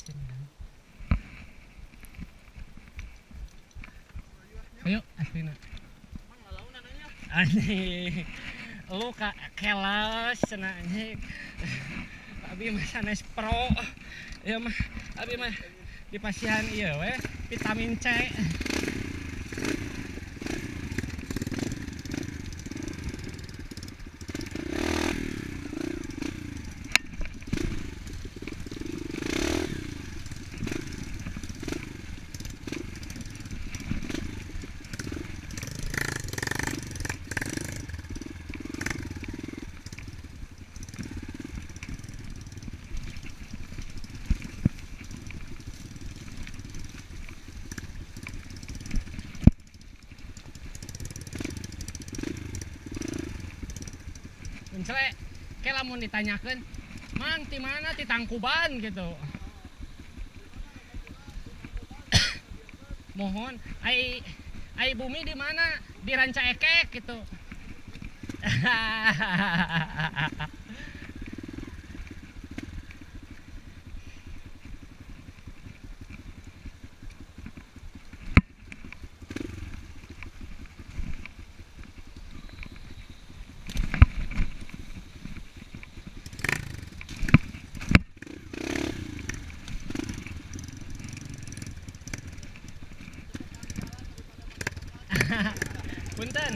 sini. Ayo, aslinya. Anjing. Lu kelas cenah anjing. Abi mah sanes pro. Ya mah abi mah dipasihan ieu we vitamin C. Mencele, kayak lamun ditanyakan, mang di mana di Tangkuban gitu. Mohon, ai bumi di mana di Ranca Ekek gitu. Punten.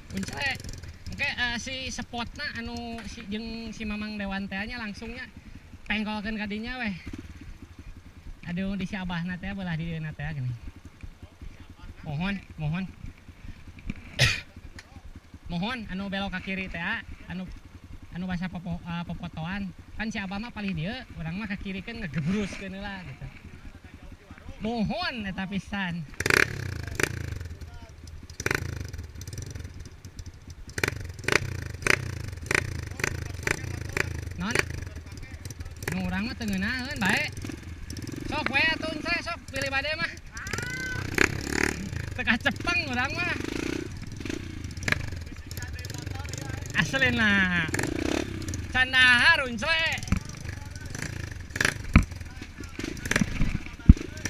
Mencele, oke si spotna anu si jeung si Mamang Dewan teh nya langsungnya pengkolkeun ka dinya weh. Aduh di si abahna teh belah di dieuna teh gini. Mohon. Mohon anu belok ka kiri teh anu basa popotoan. Kan si abah mah palih dieu, urang mah ka kiri kan ngegebruskeun heula gitu. Mohon eta pisan. Naon? Nu urang mah teu ngeunaheun bae. Sok we atuh saya sok pilih bade mah. Teu kacepeng urang mah. Aslina. Candahar uncoe.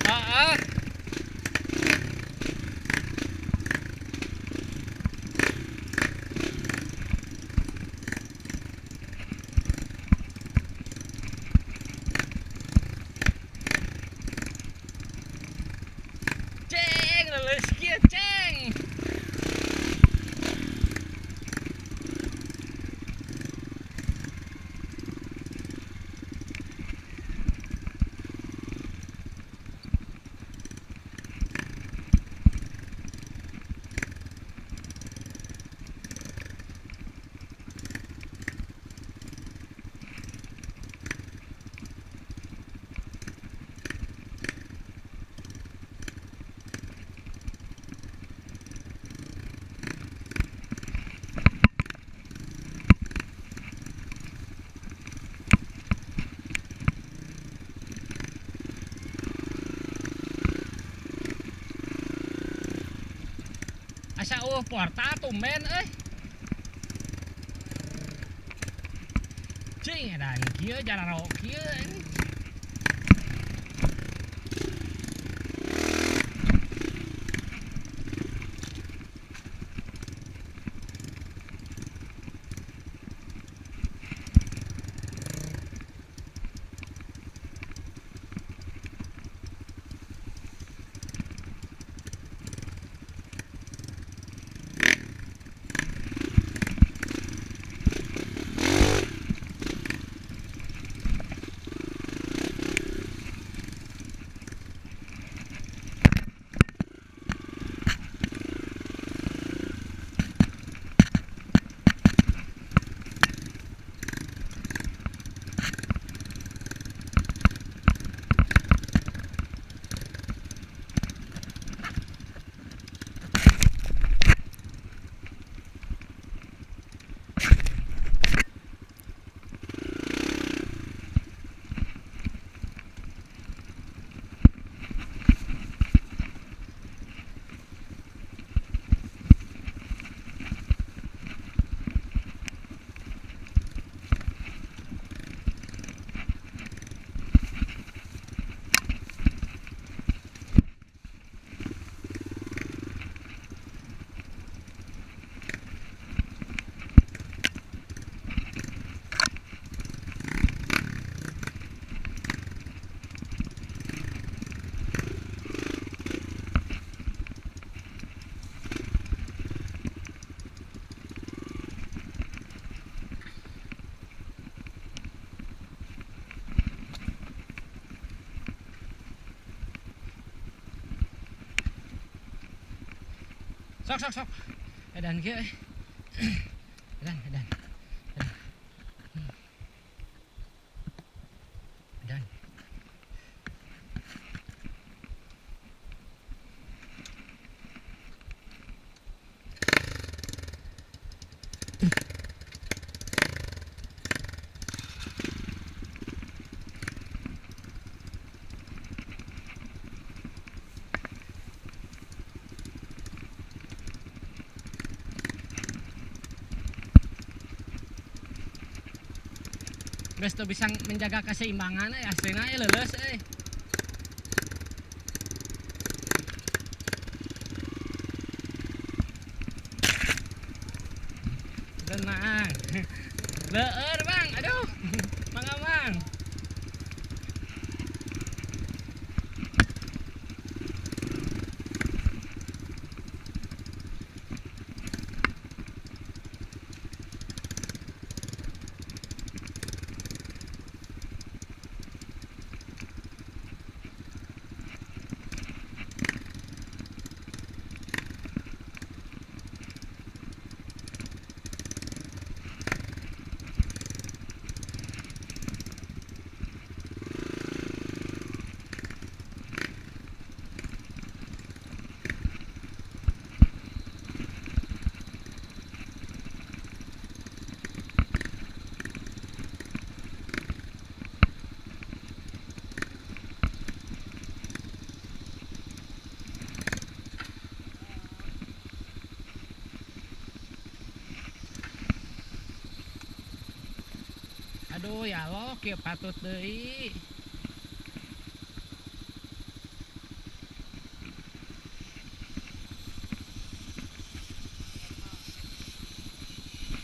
Heeh. Ceng, leuleus kieu ceng. Asa porta tumben euy. Cing edan kieu jararo kieu ini. Sok. Edan kieu. Edan. Edan. Geus teu bisa menjaga keseimbangan aslinya leuleus Tenang. Leur Bang, aduh. Mang. Aduh ya lo kieu patut deui.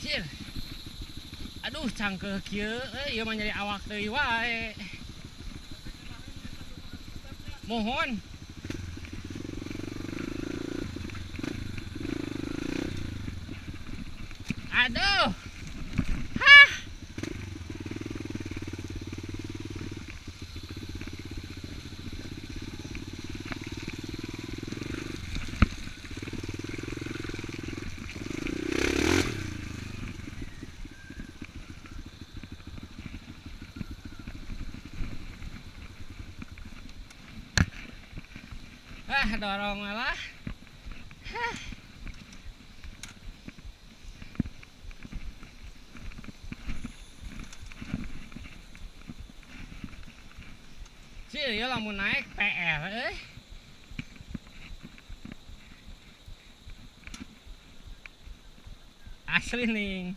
Cil. Aduh cangkeuh kieu ieu mah nyari awak deui wae. Mohon. Aduh. Dorong lah. Cil ya lamun naik PR asli nih.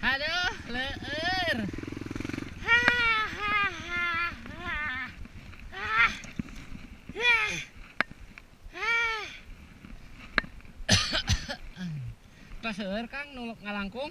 Aduh, leur. Pas seueur Kang nu ngalangkung.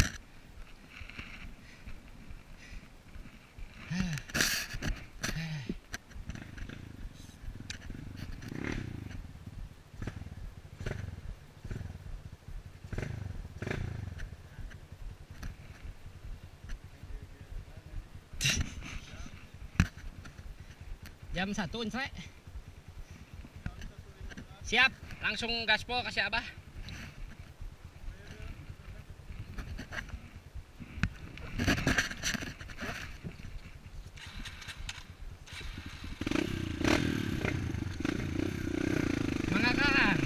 Jam 1 Nsre. Siap, langsung gaspol kasih Abah. Mangga Kang.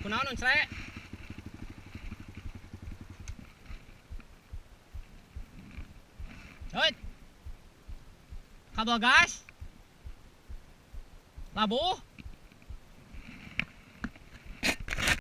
Kunaon unsre? Hoi. Kabel gas. Labuh.